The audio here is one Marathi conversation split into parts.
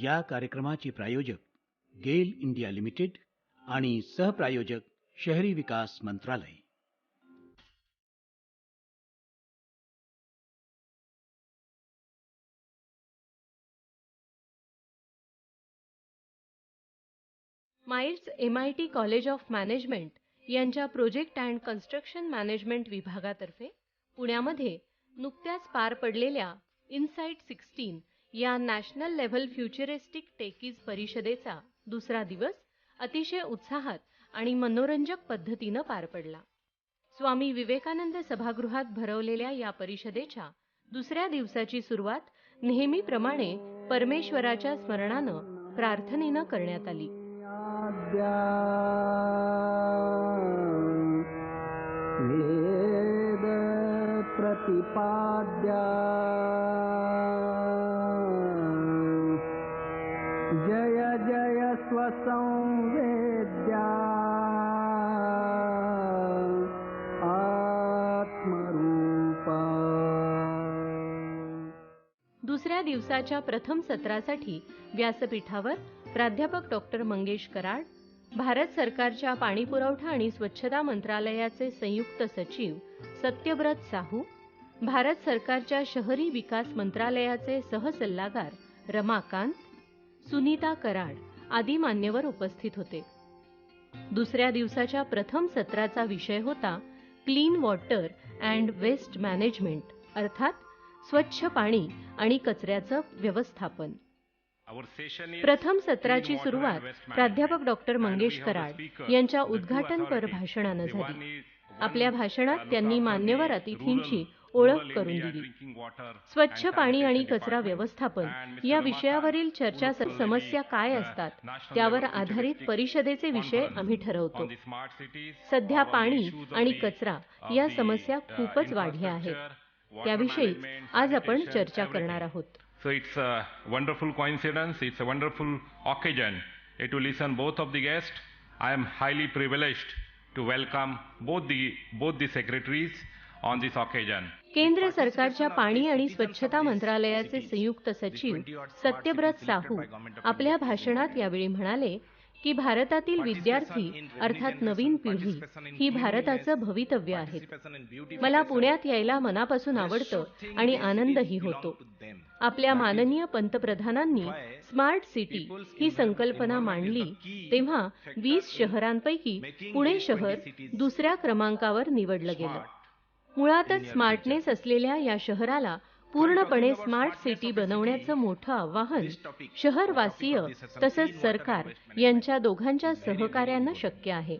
या कार्यक्रमाचे प्रायोजक गेल इंडिया लिमिटेड आणि सहप्रायोजक शहरी विकास मंत्रालय. Miles MIT college of management यांच्या प्रोजेक्ट अँड कन्स्ट्रक्शन मॅनेजमेंट विभागातर्फे पुण्यामध्ये नुकत्याच पार पडलेल्या इनसाइट 16 या नॅशनल लेव्हल फ्युचरिस्टिक टेकीज परिषदेचा दुसरा दिवस अतिशय उत्साहात आणि मनोरंजक पद्धतीने पार पडला. स्वामी विवेकानंद सभागृहात भरवलेल्या या परिषदेच्या दुसऱ्या दिवसाची सुरुवात नेहमीप्रमाणे परमेश्वराच्या स्मरणानं प्रार्थनेनं करण्यात आली. वेद प्रतिपाद्या जय जय स्वसंवेद्या आत्मरूपा. दुसऱ्या दिवसाच्या प्रथम सत्रासाठी व्यासपीठावर प्राध्यापक डॉक्टर मंगेश कराड, भारत सरकारच्या पाणीपुरवठा आणि स्वच्छता मंत्रालयाचे संयुक्त सचिव सत्यव्रत साहू, भारत सरकारच्या शहरी विकास मंत्रालयाचे सहसल्लागार रमाकांत, सुनीता कराड आदी मान्यवर उपस्थित होते. दुसऱ्या दिवसाच्या प्रथम सत्राचा विषय होता clean water and waste management, अर्थात स्वच्छ पाणी आणि कचऱ्याचं व्यवस्थापन. प्रथम सत्राची सुरुवात प्राध्यापक डॉक्टर मंगेश कराड यांच्या उद्घाटनपर भाषणाने झाली. आपल्या भाषणात त्यांनी मान्यवर अतिथींची ओळख करून दिली. स्वच्छ पाणी आणि कचरा व्यवस्थापन या विषयावरील चर्चा समस्या काय असतात त्यावर आधारित परिषदेचे विषय आम्ही ठरवतो. सध्या पाणी आणि कचरा या समस्या खूपच वाढल्या आहेत. त्याविषयी आज आपण चर्चा करणार आहोत. So it's a wonderful coincidence, it's a wonderful occasion to listen both of the guests. I am highly privileged to welcome both the secretaries on this occasion. केंद्र सरकारच्या पाणी आणि स्वच्छता मंत्रालयाचे संयुक्त सचिव सत्यव्रत साहू आपल्या भाषणात यावेळी म्हणाले की भारतातील विद्यार्थी अर्थात नवीन पिढी ही भारताचं भवितव्य आहे. मला पुण्यात यायला मनापासून आवडतं आणि आनंदही होतो. आपल्या माननीय पंतप्रधानांनी स्मार्ट सिटी ही संकल्पना मांडली तेव्हा 20 शहरांपैकी पुणे शहर दुसऱ्या क्रमांकावर निवडलं गेलं. मुळातच स्मार्टनेस असलेल्या या शहराला पूर्णपणे स्मार्ट सिटी बनवण्याचं मोठं आव्हान शहरवासीय तसंच सरकार यांच्या दोघांच्या सहकार्यानं शक्य आहे.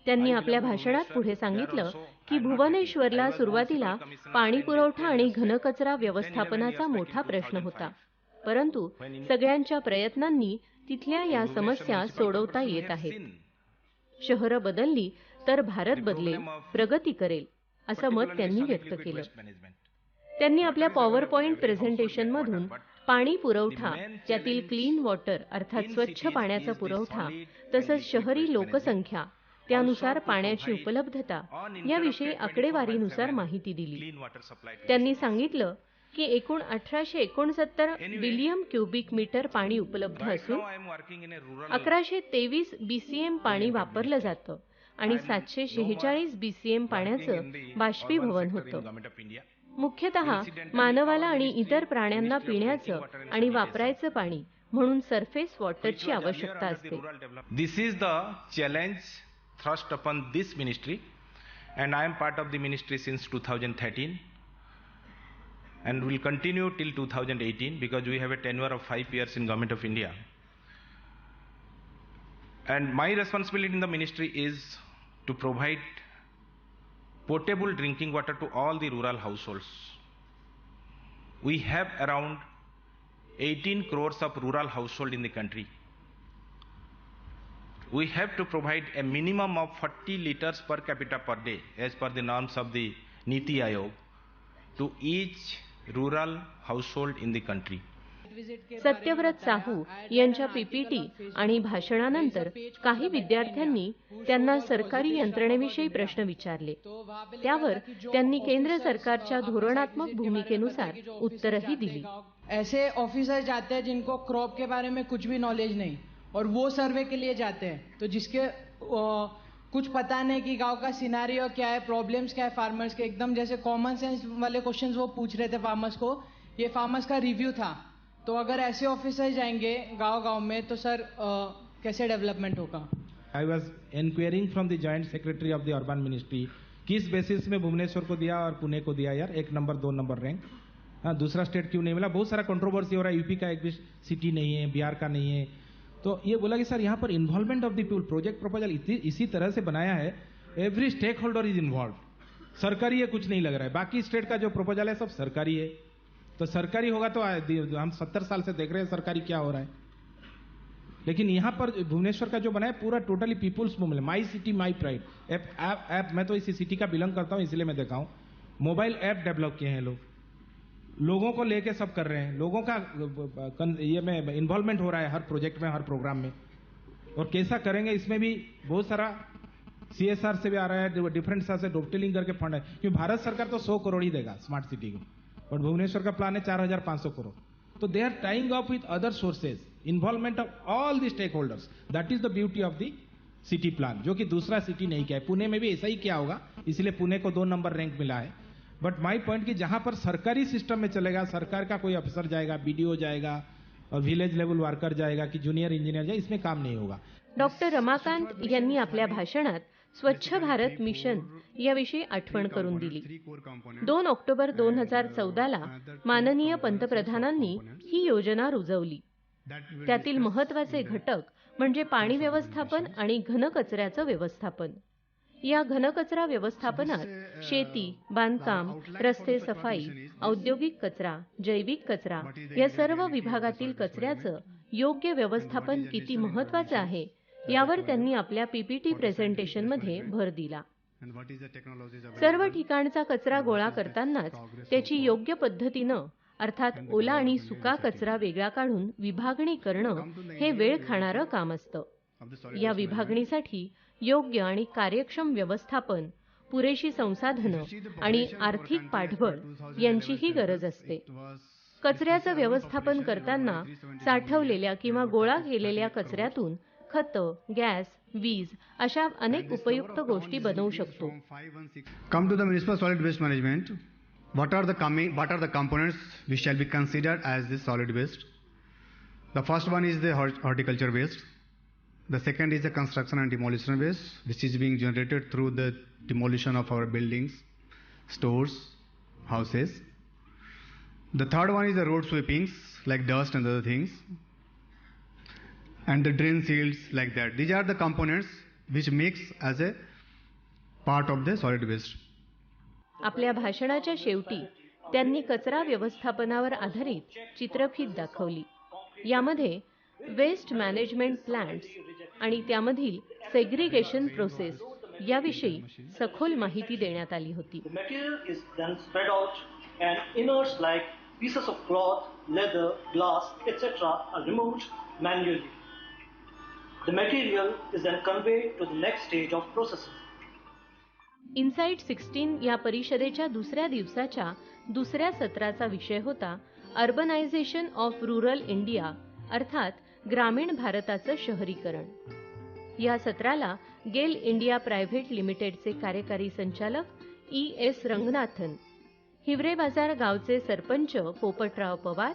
त्यांनी आपल्या भाषणात पुढे सांगितलं की भुवनेश्वरला सुरुवातीला पाणी पुरवठा आणि घनकचरा व्यवस्थापनाचा मोठा प्रश्न होता, परंतु सगळ्यांच्या प्रयत्नांनी तिथल्या या समस्या सोडवता येत आहेत. शहरं बदलली तर भारत बदलेल, प्रगती करेल असं मत त्यांनी व्यक्त केलं. त्यांनी आपल्या पॉवर पॉइंट प्रेझेंटेशनमधून पाणी पुरवठा, त्यातील क्लीन वॉटर अर्थात स्वच्छ पाण्याचा पुरवठा तसंच शहरी लोकसंख्या त्यानुसार पाण्याची उपलब्धता याविषयी आकडेवारीनुसार माहिती दिली. त्यांनी सांगितलं की एकूण 1869 बिलियन क्युबिक मीटर पाणी उपलब्ध असून 1123 BCM पाणी वापरलं जातं आणि 746 BCM पाण्याचं बाष्पीभवन होतं. मुख्यतः मानवाला आणि इतर प्राण्यांना पिण्याचं आणि वापरायचं पाणी म्हणून सरफेस वॉटरची आवश्यकता असते. This is the challenge thrust upon this ministry and I am part of the ministry since 2013 and will continue till 2018 because we have a tenure of 5 years in Government of India. And my responsibility in the ministry is to provide potable drinking water to all the rural households. We have around 18 crores of rural households in the country. We have to provide a minimum of 40 liters per capita per day as per the norms of the Niti Aayog to each rural household in the country. Satyavrat Sahu यांच्या पीपीटी आणि भाषणानंतर काही विद्यार्थ्यांनी त्यांना सरकारी यंत्रणेविषयी प्रश्न विचारले. त्यावर त्यांनी केंद्र सरकारच्या धोरणात्मक भूमिकेनुसार उत्तरही दिली. ऐसे ऑफिसर जाते हैं जिनको क्रॉप के बारे में कुछ भी नॉलेज नहीं और वो सर्वे के लिए जाते हैं, तो जिसके कुछ पता नहीं कि गांव का सिनारियो क्या है, प्रॉब्लम्स क्या है फार्मर्स के, एकदम जैसे कॉमन सेंस वाले क्वेश्चंस वो पूछ रहे थे फार्मर्स को. ये फार्मर्स का रिव्यू था. तो अगर ऐसे ऑफिसर जाएंगे गांव-गांव में तो सर कैसे डेवलपमेंट होगा? I was enquiring from the joint secretary of the urban ministry, kiss basis में भुवनेश्वर को दिया और पुणे को दिया यार, 1 नंबर 2 नंबर रैंक, दूसरा स्टेट क्यों नहीं मिला? बहुत सारा कंट्रोवर्सी हो रहा है, यूपी का एक भी सिटी नहीं है, बिहार का नहीं है. तो ये बोला कि सर यहाँ पर involvement of the people, project proposal इसी तरह से बनाया है, every stakeholder is involve. सरकारी है कुछ नहीं लग रहा है, बाकी स्टेट का जो प्रपोजल है सब सरकारी है. तो सरकारी होगा तो हम 70 साल से देख रहे हैं सरकारी क्या हो रहा है. लेकिन यहाँ पर भुवनेश्वर का जो बना है पूरा totally people's movement, my city my pride app. मैं तो इसी सिटी का बिलोंग करता हूँ, इसलिए मैं देखा हूँ. मोबाइल ऐप डेवलप किए हैं लोगों को लेके सब कर रहे हैं. लोगों का ये में इन्वॉल्वमेंट हो रहा है हर प्रोजेक्ट में, हर प्रोग्राम में. और कैसा करेंगे इसमें भी बहुत सारा CSR से भी आ रहा है, डिफरेंट से डोपटेलिंग करके फंड है. क्योंकि भारत सरकार तो 100 करोड़ ही देगा स्मार्ट सिटी को, और भुवनेश्वर का प्लान है 4500 करोड़. तो they are tying up with other sources, involvement of all the stakeholders. That is the beauty of the city plan, जो कि दूसरा सिटी नहीं किया है. पुणे में भी ऐसा ही क्या होगा, इसलिए पुणे को 2 नंबर रैंक मिला है. बट माई पॉइंट कि जहां पर सरकारी सिस्टम में चलेगा, सरकार का कोई अफसर जाएगा, BDO जाएगा और विलेज लेवल वर्कर जाएगा कि जूनियर इंजीनियर जाएगा, इसमें काम नहीं होगा. डॉक्टर रमाकांत यांनी आपल्या भाषणात स्वच्छ भारत मिशन याविषयी आठवण करून दिली. 2 ऑक्टोबर 2014ला माननीय पंतप्रधानांनी ही योजना रुजवली. त्यातील महत्त्वाचे घटक म्हणजे पाणी व्यवस्थापन आणि घनकचऱ्याचं व्यवस्थापन. या घनकचरा व्यवस्थापनात शेती, बांधकाम, रस्ते सफाई, औद्योगिक कचरा, जैविक कचरा या सर्व विभागातील कचऱ्याचं योग्य व्यवस्थापन किती महत्त्वाचं आहे यावर त्यांनी आपल्या पीपीटी प्रेझेंटेशनमध्ये भर दिला. सर्व ठिकाणचा कचरा गोळा करतानाच त्याची योग्य पद्धतीनं अर्थात ओला आणि सुका कचरा वेगळा काढून विभागणी करणं हे वेळ खाणारं काम असतं. या विभागणीसाठी योग्य आणि कार्यक्षम व्यवस्थापन, पुरेशी संसाधनं आणि आर्थिक पाठबळ यांचीही गरज असते. कचऱ्याचं व्यवस्थापन करताना साठवलेल्या किंवा गोळा केलेल्या कचऱ्यातून खतं, गॅस, वीज अशा अनेक उपयुक्त गोष्टी बनवू शकतो. Come to the municipal solid waste management. What are the components which shall be considered as this solid waste? The first one is the horticulture waste. The second is the construction and demolition waste, which is being generated through the demolition of our buildings, stores, houses. The third one is the road sweepings, like dust and other things. And the drain seals, like that. These are the components which mix as a part of the solid waste. आपल्या भाषणाच्या शेवटी त्यांनी कचरा व्यवस्थापनावर आधारित चित्रफीत दाखवली. यामध्ये वेस्ट मॅनेजमेंट प्लांट्स आणि त्यामधील सेग्रिगेशन प्रोसेस याविषयी सखोल माहिती देण्यात आली होती. The material is then spread out and inerts like pieces of cloth, leather, glass, etc. are removed manually. The material is then conveyed to the next stage of processing. Insight 16 या परिषदेच्या दुसऱ्या दिवसाच्या दुसऱ्या सत्राचा विषय होता अर्बनायझेशन ऑफ रुरल इंडिया, अर्थात ग्रामीण भारताचं शहरीकरण. या सत्राला गेल इंडिया प्रायव्हेट लिमिटेडचे कार्यकारी संचालक ES रंगनाथन, हिवरे बाजार गावचे सरपंच पोपटराव पवार,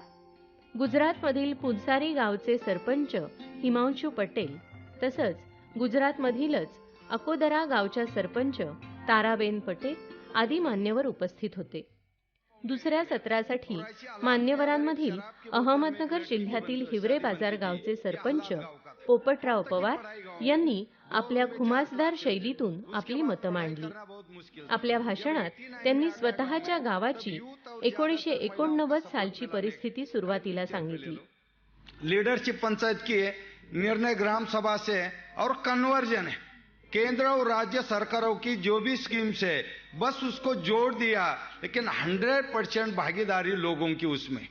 गुजरातमधील पुनसारी गावचे सरपंच हिमांशू पटेल तसंच गुजरातमधीलच अकोदरा गावच्या सरपंच ताराबेन पटेल आदी मान्यवर उपस्थित होते. दुसऱ्या सत्रासाठी मान्यवरांमधील अहमदनगर जिल्ह्यातील हिवरे बाजार गावचे सरपंच पोपटराव पवार यांनी आपल्या खुमासदार शैलीतून आपली मतं मांडली. आपल्या भाषणात त्यांनी स्वतःच्या गावाची 1989 सालची परिस्थिती सुरुवातीला सांगितली. लीडरशिप पंचायत की निर्णय ग्राम सभा से और कन्वर्जन है. केंद्र और राज्य सरकारों की जो भी स्कीम्स है बस उसको जोड़ दिया, लेकिन 100% भागीदारी लोगों की उसमें.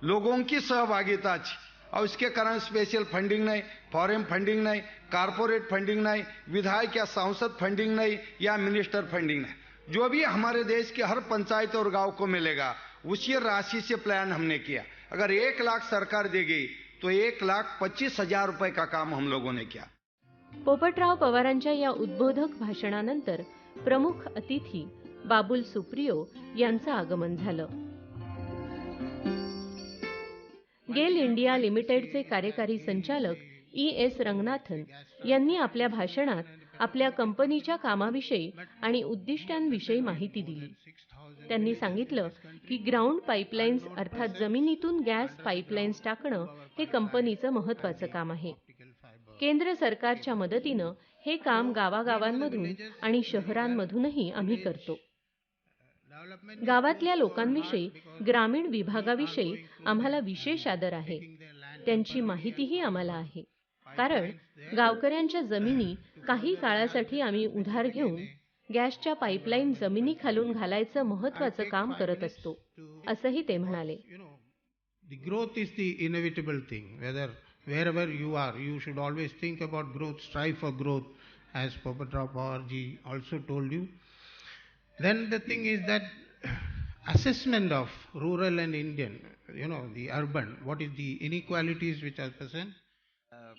लोगों की सहभागिता और इसके कारण स्पेशल फंडिंग नहीं, फॉरेन फंडिंग नहीं, कारपोरेट फंडिंग नहीं, विधायक या सांसद फंडिंग नहीं या मिनिस्टर फंडिंग नहीं, जो भी हमारे देश के हर पंचायत और गांव को मिलेगा उसी राशि से प्लान हमने किया। अगर 1 लाख सरकार देगी तो 1,25,000 रुपए का काम हम लोगों ने किया। पोपटराव पवारांच्या या उद्बोधक भाषणानंतर प्रमुख अतिथी बाबुल सुप्रियो यांचं आगमन झालं. गेल इंडिया लिमिटेडचे कार्यकारी संचालक E.S. रंगनाथन यांनी आपल्या भाषणात आपल्या कंपनीच्या कामाविषयी आणि उद्दिष्टांविषयी माहिती दिली. त्यांनी सांगितलं की ग्राउंड पाईपलाईन्स अर्थात जमिनीतून गॅस पाईपलाईन्स टाकणं हे कंपनीचं महत्त्वाचं काम आहे. केंद्र सरकारच्या मदतीनं हे काम गावागावांमधून आणि शहरांमधूनही आम्ही करतो. गावातल्या लोकांविषयी, ग्रामीण विभागाविषयी आम्हाला विशेष आदर आहे. त्यांची माहितीही आम्हाला आहे, कारण गावकऱ्यांच्या जमिनी काही काळासाठी आम्ही उधार घेऊन गॅसच्या पाईपलाईन जमिनीखालून घालायचं महत्त्वाचं काम करत असतो, असंही ते म्हणाले. The growth is the inevitable thing. Wherever you are, you should always think about growth, strive for growth, as Popatrao Pawarji also told you. Then the thing is that assessment of rural and Indian, the urban, what is the inequalities which are present.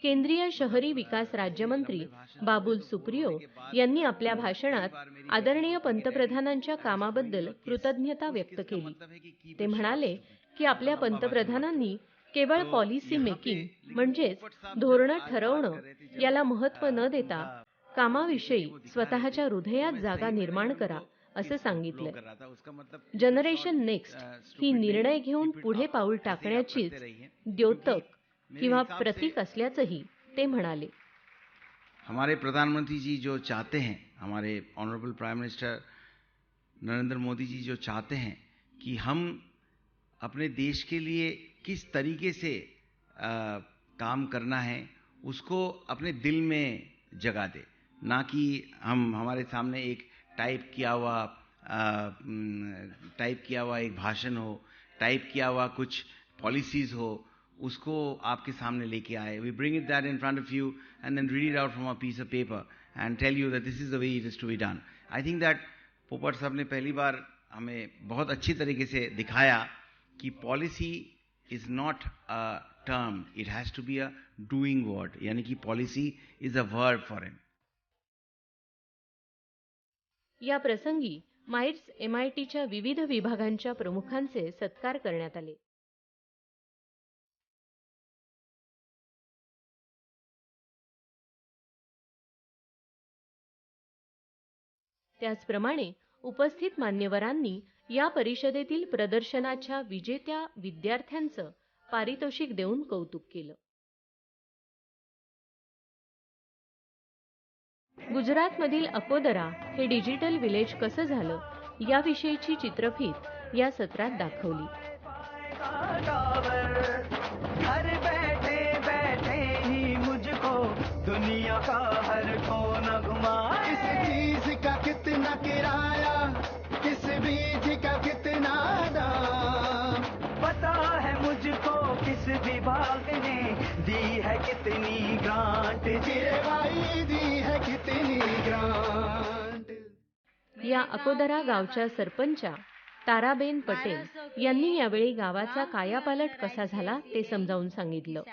केंद्रीय शहरी विकास राज्यमंत्री बाबुल सुप्रियो यांनी आपल्या भाषणात आदरणीय पंतप्रधानांच्या कामाबद्दल कृतज्ञता व्यक्त केली. ते म्हणाले की आपल्या पंतप्रधानांनी केवळ पॉलिसी मेकिंग म्हणजेच धोरणं ठरवणं याला महत्त्व न देता कामाविषयी स्वतःच्या हृदयात जागा निर्माण करा असं सांगितलंय. जनरेशन नेक्स्ट ही निर्णय घेऊन पुढे पाऊल टाकण्याचीच द्योतक किंवा प्रतीक असल्याचंही ते म्हणाले. हमारे प्रधानमंत्री जी जो चाहते हैं, हमारे honourable prime minister Narendra Modi ji जो चाहते हैं कि हम अपने देश के लिए किस तरीके से काम करना है उसको अपने दिल में जगा दे, ना कि हमारे सामने एक टाइप किया हुआ एक भाषण हो, टाइप किया हुआ कुछ पॉलिसीज हो, उसको आपके सामने लेके आए. We bring it that in front of you and then read it out from a piece of paper and tell you that this is the way it is to be done. I think that पोपट साहब ने पहली बार हमें बहुत अच्छी तरीके से दिखाया कि policy is not a term, it has to be a doing word, यानी कि policy is a verb for him. या प्रसंगी माइट्स MITच्या विविध विभागांच्या प्रमुखांचे सत्कार करण्यात आले. त्याचप्रमाणे उपस्थित मान्यवरांनी या परिषदेतील प्रदर्शनाच्या विजेत्या विद्यार्थ्यांचं पारितोषिक देऊन कौतुक केलं. गुजरातमधील अकोदरा हे डिजिटल विलेज कसं झालं याविषयीची चित्रफीत या सत्रात दाखवली. घर बैठे बैठे ही मुझको दुनिया का हर कोना घुमा. इस चीज का कितना किराया, किस बीज का कितना दाम, पता है मुझको किस विभाग ने दी है कितनी ग्रांट, जिरे भाई दी है कितनी ग्रांट. या अकोदरा गावच्या सरपंचा ताराबेन पटेल यांनी यावेळी गावाचा कायापालट कसा झाला ते समजावून सांगितलं.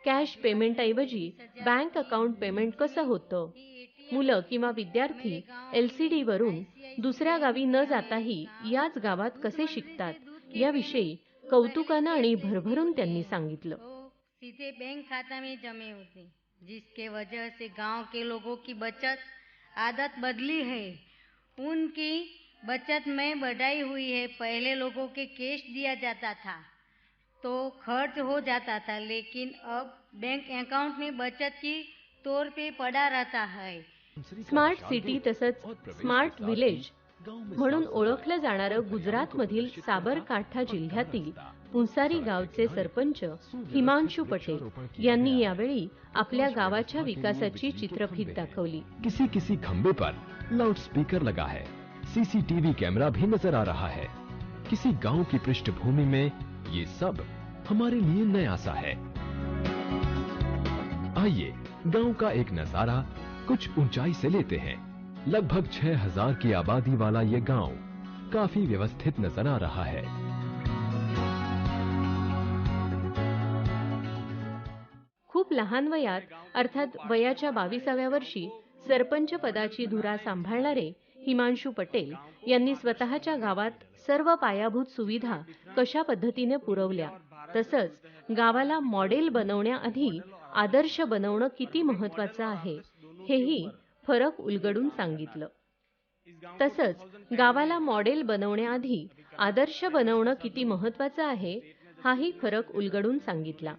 कॅश पेमेंटऐवजी बँक अकाउंट पेमेंट कसं होतं, मुलं किंवा विद्यार्थी LCD वरून दुसऱ्या गावी न जाताही याच गावात कसे शिकतात याविषयी कौतुकानं आणि भरभरून त्यांनी सांगितलं. सीधे बैंक खाता में जमे होते, जिसके वजह से गांव के लोगों की बचत आदत बदली है, उनकी बचत में बढ़ाई हुई है. पहले लोगों के कैश दिया जाता था तो खर्च हो जाता था, लेकिन अब बैंक अकाउंट में बचत की तौर पे पड़ा रहता है. स्मार्ट सिटी तसंच स्मार्ट विलेज म्हणून ओळखलं जाणारं गुजरातमधील साबरकांठा जिल्ह्यातील पुंसारी गावचे सरपंच हिमांशु पटेल यांनी यावेळी आपल्या गावाच्या विकासाची चित्रफीत दाखवली. किसी किसी खंबे पर लाउड स्पीकर लगा है, CCTV कैमरा भी नजर आ रहा है. किसी गांव की पृष्ठभूमि में ये सब हमारे लिए नया सा है। आइए गांव का एक नजारा कुछ ऊंचाई से लेते हैं। लगभग 6000 की आबादी वाला ये गांव काफी व्यवस्थित नजर आ रहा है। खूप लहान वयात अर्थात वयाच्या 22व्या वर्षी सरपंच पदाची धुरा सांभाळणारे हिमांशू पटेल यांनी स्वतःच्या गावात सर्व पायाभूत सुविधा कशा पद्धतीने पुरवल्या, तसंच गावाला मॉडेल बनवण्याआधी आदर्श बनवणं किती महत्त्वाचं आहे हेही फरक उलगडून सांगितलं। तसंच गावाला मॉडेल बनवण्याआधी आदर्श बनवणं किती महत्त्वाचं आहे हाही फरक उलगडून सांगितला।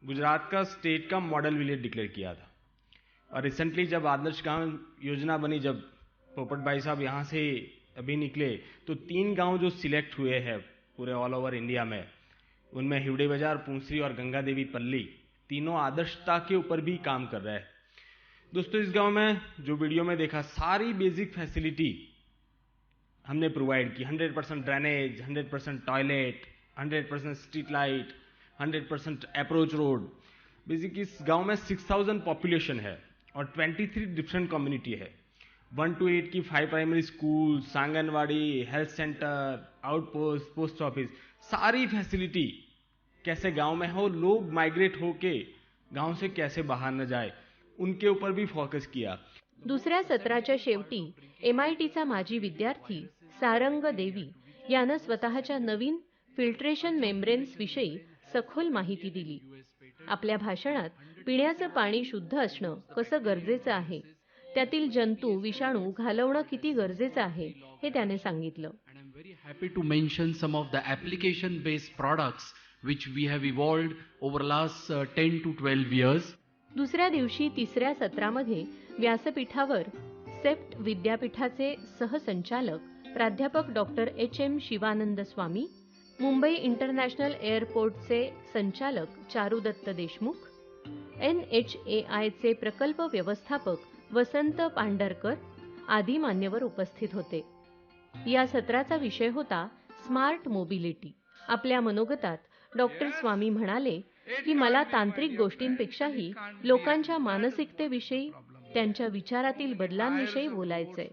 गुजरात का स्टेट का मॉडल विलेज डिक्लेयर किया था और रिसेंटली जब आदर्श गांव योजना बनी, जब पोपट भाई साहब यहाँ से अभी निकले तो 3 गांव जो सिलेक्ट हुए हैं पूरे ऑल ओवर इंडिया में, उनमें हिवड़े बाजार, पुंसरी और गंगा देवी पल्ली तीनों आदर्शता के ऊपर भी काम कर रहे हैं। दोस्तों, इस गांव में जो वीडियो में देखा सारी बेसिक फैसिलिटी हमने प्रोवाइड की। 100% drainage, 100% toilet, 100% street light, 100% approach road. Basic इस गांव में 6000 पॉपुलेशन है और 23 डिफरेंट कम्युनिटी है। 1 to 8 की 5 primary school, anganwadi, health centre, outpost, post office, सारी फैसिलिटी कैसे गांव में हो, लोग माइग्रेट होके गांव से कैसे बाहर न जाए, उनके ऊपर भी फोकस किया। दुसऱ्या सत्राच्या शेवटी MITचा माजी विद्यार्थी सारंग देवी यानं स्वतःच्या नवीन फिल्ट्रेशन मेम्ब्रेन्स विषयी सखोल माहिती दिली। आपल्या भाषणात पिण्याचं पाणी शुद्ध असणं कसं गरजेचं आहे, त्यातील जंतू, विषाणू घालवणं किती गरजेचं आहे हे त्याने सांगितलं। Very happy to mention some of the application based products which we have evolved over last 10 to 12 years. दुसऱ्या दिवशी तिसऱ्या सत्रामध्ये व्यासपीठावर सेप्ट विद्यापीठाचे सहसंचालक प्राध्यापक डॉक्टर HM शिवानंद स्वामी, मुंबई इंटरनॅशनल एअरपोर्टचे संचालक चारुदत्त देशमुख, NHAIचे प्रकल्प व्यवस्थापक वसंत पांढरकर आदी मान्यवर उपस्थित होते। या सत्राचा विषय होता स्मार्ट मोबिलिटी। आपल्या मनोगतात डॉक्टर स्वामी म्हणाले की मला तांत्रिक गोष्टींपेक्षाही लोकांच्या मानसिकतेविषयी, त्यांच्या विचारातील बदलांविषयी बोलायचंय।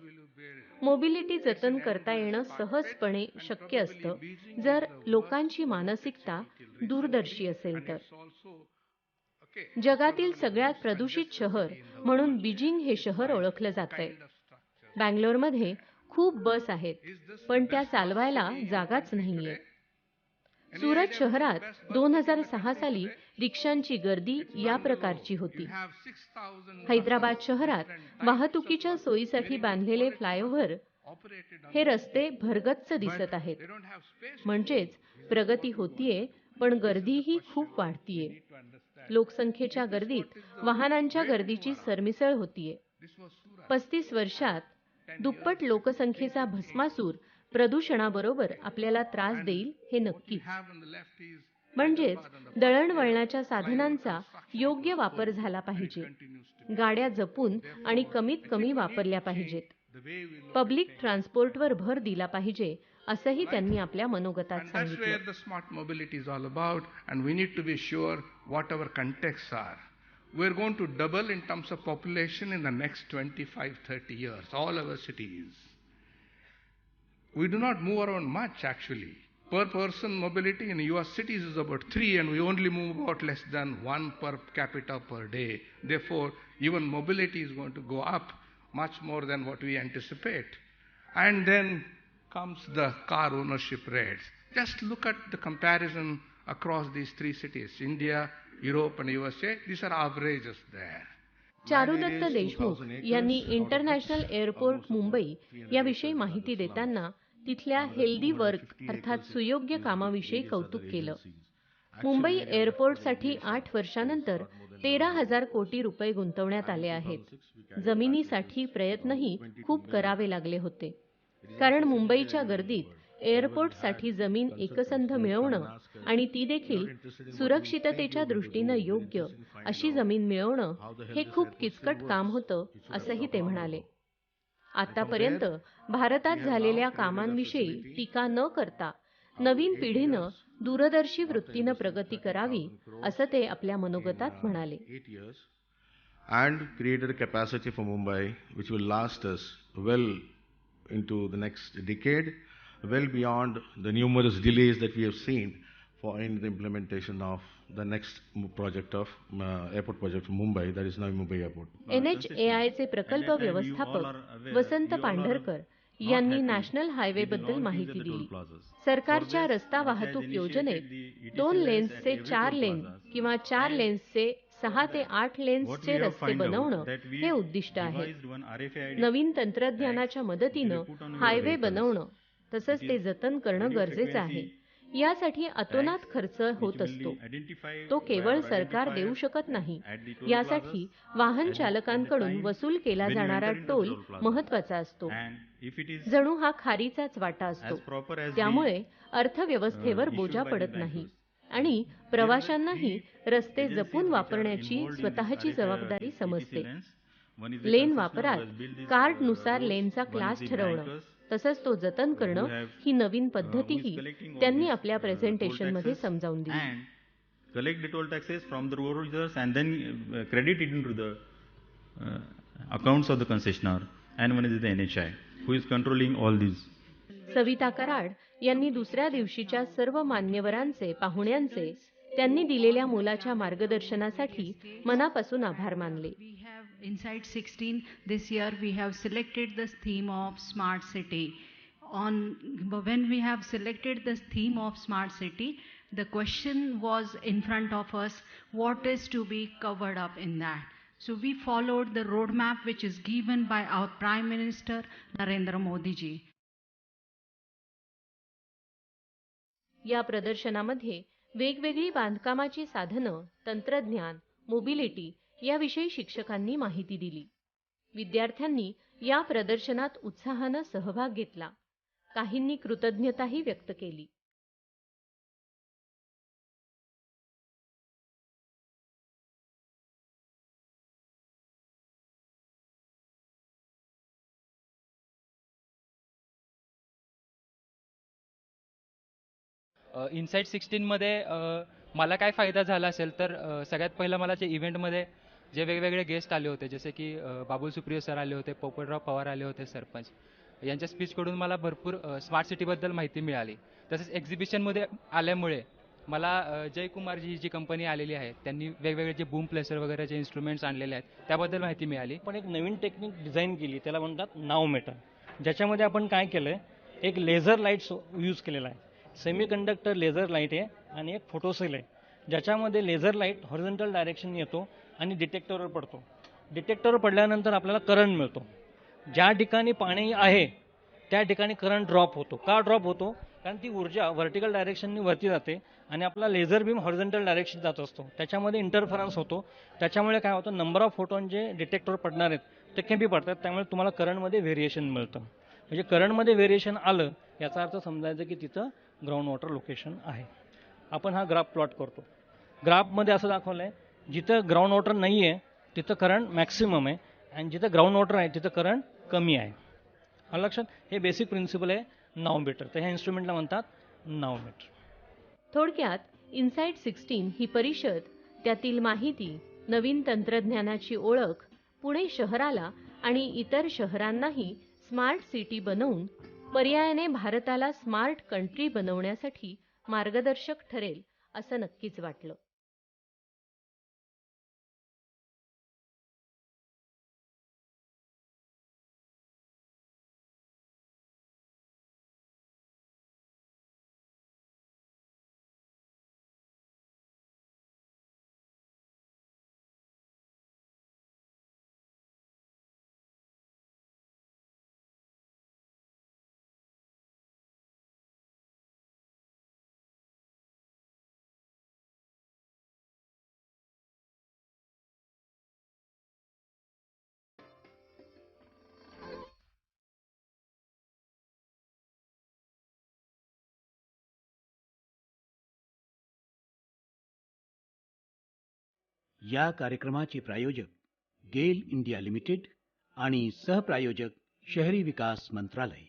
मोबिलिटी जतन करता येणं सहजपणे शक्य असतं जर लोकांची मानसिकता दूरदर्शी असेल तर। जगातील सगळ्यात प्रदूषित शहर म्हणून बीजिंग हे शहर ओळखलं जातंय। बँगलोरमध्ये खूप बस आहेत, पण त्या चालवायला जागाच नाहीये। सुरत शहरात 2006 साली रिक्षांची गर्दी या प्रकारची होती। हैदराबाद शहरात वाहतुकीच्या सोयीसाठी बांधलेले फ्लायओव्हर हे रस्ते भरगच्च दिसत आहेत। म्हणजेच प्रगती होतीये, पण गर्दीही खूप वाढतीये। लोकसंख्येच्या गर्दीत वाहनांच्या गर्दीची सरमिसळ होतीये। 35 वर्षात दुप्पट लोकसंख्येचा भस्मासूर प्रदूषणाबरोबर आपल्याला त्रास देईल हे नक्कीच। म्हणजेच दळणवळणाच्या साधनांचा योग्य वापर झाला पाहिजे। गाड्या जपून आणि कमीत कमी वापरल्या पाहिजेत। पब्लिक ट्रान्सपोर्टवर भर दिला पाहिजे असंही त्यांनी आपल्या मनोगतात सांगितलं। That's where the smart mobility is all about, and we need to be sure what our contexts are. We're going to double in terms of population in the next 25-30 years, all our cities. We do not move around much actually. Per person mobility in US cities is about 3, and we only move about less than 1 per capita per day. Therefore, even mobility is going to go up much more than what we anticipate. And then comes the car ownership rates. Just look at the comparison across these 3 cities, India, Europe and USA. These are averages there. Charudatta Deshmukh यांनी इंटरनॅशनल एअरपोर्ट मुंबई याविषयी माहिती देताना तिथल्या हेल्दी वर्क अर्थात सुयोग्य कामाविषयी कौतुक केलं। मुंबई एअरपोर्टसाठी 8 वर्षांनंतर 13,000 कोटी रुपये गुंतवण्यात आले आहेत। जमिनीसाठी प्रयत्नही खूप करावे लागले होते, कारण मुंबईच्या गर्दीत एअरपोर्टसाठी जमीन एकसंध मिळवणं आणि ती देखील सुरक्षिततेच्या दृष्टीनं योग्य अशी जमीन मिळवणं हे खूप किचकट काम होतं असंही ते म्हणाले। आतापर्यंत भारतात झालेल्या कामांविषयी टीका न करता नवीन पिढीनं दूरदर्शी वृत्तीनं प्रगती करावी असं ते आपल्या मनोगतात म्हणाले. And created a capacity for Mumbai which will last us well into the next decade, well beyond the numerous delays that we have seen in the implementation of the next project of airport project of Mumbai, that is now Mumbai Airport. NHAIचे प्रकल्प व्यवस्थापक वसंत पांढरकर यांनी नॅशनल हायवेबद्दल माहिती दिली. सरकारच्या रस्ता वाहतूक योजनेत 2 लेन्सचे 4 लेन किंवा 4 लेन्सचे 6 ते 8 लेन्सचे रस्ते बनवणं हे उद्दिष्ट आहे. नवीन तंत्रज्ञानाच्या मदतीनं हायवे बनवणं तसंच ते जतन करणं गरजेचं आहे. यासाठी अतोनात खर्च होत असतो. तो केवळ सरकार देऊ शकत नाही. यासाठी वाहन चालकांकडून वसूल केला जाणारा टोल महत्त्वाचा असतो. जणू हा खारीचाच वाटा असतो. त्यामुळे अर्थव्यवस्थेवर बोजा पडत नाही आणि प्रवाशांनाही रस्ते जपून वापरण्याची स्वतःची जबाबदारी समजते. लेन वापरात कार्डनुसार लेनचा क्लास ठरवणं तसंच तो जतन करणं ही नवीन पद्धतीही त्यांनी आपल्या प्रेझेंटेशनमध्ये समजावून दिली. Collect the toll taxes from the road users and then credit it into the accounts of the concessionaire, and one is the NHAI who is controlling all these. Savita Karad यांनी दुसऱ्या दिवशीच्या सर्व मान्यवरांचे पाहुण्यांचे त्यांनी दिलेल्या मोलाच्या मार्गदर्शनासाठी मनापासून आभार मानले. Inside 16 this year we have selected this theme of smart city. When we have selected this theme of smart city, the question was in front of us, what is to be covered up in that? So we followed the roadmap which is given by our Prime Minister Narendra Modi ji. या प्रदर्शनामध्ये वेगवेगळी बांधकामाची साधनं, तंत्रज्ञान, मोबिलिटी याविषयी शिक्षकांनी माहिती दिली. विद्यार्थ्यांनी या प्रदर्शनात उत्साहानं सहभाग घेतला. काहींनी कृतज्ञताही व्यक्त केली. इनसाइड 16 मध्ये मला काय फायदा झाला असेल तर सगळ्यात पहिलं मला जे इव्हेंटमध्ये जे वेगवेगळे गेस्ट आले होते, जसे की बाबुल सुप्रियो सर आले होते, पोपटराव पवार आले होते, सरपंच, यांच्या स्पीचकडून मला भरपूर स्मार्ट सिटीबद्दल माहिती मिळाली. तसेच एक्झिबिशनमध्ये आल्यामुळे मला जयकुमारजी जी कंपनी आलेली आहे त्यांनी वेगवेगळे जे बूम प्लेसर वगैरे जे इन्स्ट्रुमेंट्स आणलेले आहेत त्याबद्दल माहिती मिळाली. पण एक नवीन टेक्निक डिझाईन केली, त्याला म्हणतात नाव मीटर, ज्याच्यामध्ये आपण काय केलं आहे, एक लेझर लाईट यूज केलेला आहे. सेमी कंडक्टर लेझर लाईट आहे आणि एक फोटोसेल आहे, ज्याच्यामध्ये लेझर लाईट हॉरिझॉन्टल डायरेक्शन येतो आणि डिटेक्टरवर पडतो. डिटेक्टरवर पडल्यानंतर आपल्याला करंट मिळतो. ज्या ठिकाणी पाणी आहे त्या ठिकाणी करंट ड्रॉप होतो. का ड्रॉप होतो? कारण ती ऊर्जा व्हर्टिकल डायरेक्शननी वरती जाते आणि आपला लेझर बीम हॉरिझॉन्टल डायरेक्शन जात असतो. त्याच्यामध्ये इंटरफरन्स होतो. त्याच्यामुळे काय होतं, नंबर ऑफ फोटॉन जे डिटेक्टरवर पडणार आहेत ते कमी पडतात. त्यामुळे तुम्हाला करंटमध्ये व्हेरिएशन मिळतं. म्हणजे करंटमध्ये व्हेरिएशन आलं याचा अर्थ समजायचं की तिथं ग्राउंड वॉटर लोकेशन आहे. आपण हा ग्राफ प्लॉट करतो. ग्राफमध्ये असं दाखवलं आहे, जिथं ग्राउंड वॉटर नाही आहे तिथं करंट मॅक्सिमम आहे आणि जिथं ग्राउंड वॉटर आहे तिथं करंट कमी आहे. आलं लक्षात? हे बेसिक प्रिन्सिपल आहे नाव मीटर. तर ह्या इन्स्ट्रुमेंटला म्हणतात नाव मीटर. थोडक्यात इनसाइड 16 ही परिषद त्यातील माहिती, नवीन तंत्रज्ञानाची ओळख, पुणे शहराला आणि इतर शहरांनाही स्मार्ट सिटी बनवून पर्यायाने भारताला स्मार्ट कंट्री बनवण्यासाठी मार्गदर्शक ठरेल असं नक्कीच वाटलं. या कार्यक्रमाचे प्रायोजक गेल इंडिया लिमिटेड आणि सहप्रायोजक शहरी विकास मंत्रालय.